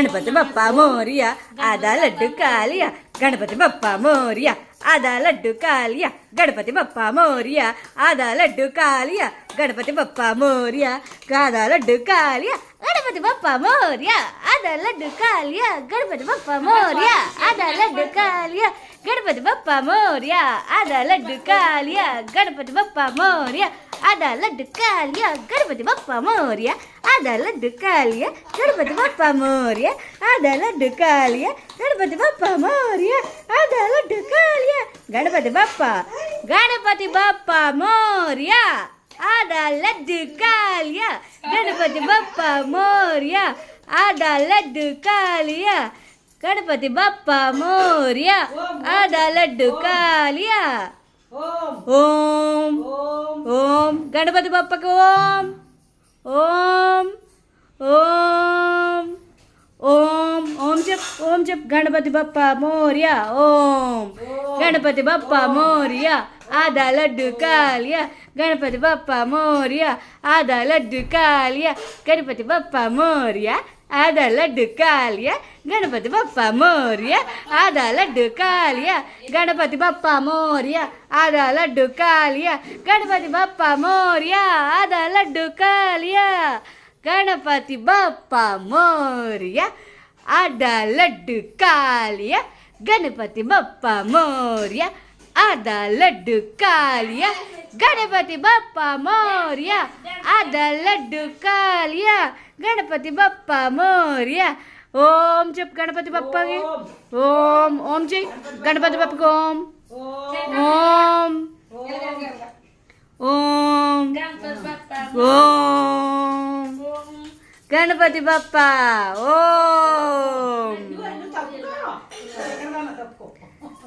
गणपती बाप्पा मोरया आधा लड्डू कालिया गणपती बाप्पा मोरया आधा लड्डू कालिया गणपती बाप्पा मोरया आधा लड्डू कालिया गणपती बाप्पा मोरया आधा लड्डू कालिया गणपती बाप्पा मोरया आधा लड्डू कालिया गणपती बाप्पा मोरया आधा लड्डू कालिया गणपती बाप्पा मोरया आधा लड्डू कालिया गणपती बाप्पा मोरया आधा लड्डू कालिया गणपती बाप्पा मोरया आधा लड्डू कालिया गणपती बाप्पा मोरया आधा लड्डू कालिया गणपती बाप्पा मोरया आधा लड्डू कालिया गणपती बाप्पा मोरया आधा लड्डू कालिया गणपती बाप्पा मोरया आधा लड्डू कालिया गणपती बाप्पा मोरया आधा लड्डू कालिया ओम ओम गणपती बाप्पा को ओम ओम ओम ओम जप गणपती बाप्पा मोरया ओम गणपती बाप्पा मोरया आधा लड्डू कालिया गणपती बाप्पा मोरया आधा लड्डू कालिया गणपती बाप्पा मोरया आधा लड्डू कालिया गणपती बाप्पा मोरया आधा लड्डू कालिया गणपती बाप्पा मोरया आधा लड्डू कालिया गणपती बाप्पा मोरया आधा लड्डू कालिया गणपती बाप्पा मोरया आधा लड्डू कालिया गणपती बाप्पा मोरया आधा लड्डू कालिया गणपती बाप्पा मोरया आधा लड्डू कालिया गणपती बाप्पा मोरया ओम जप गणपती बाप्पा के ओम ओम जय गणपती बाप्पा को ओम ओम ओम गणपती बाप्पा ओम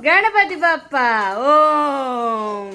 गणपती बाप्पा ओम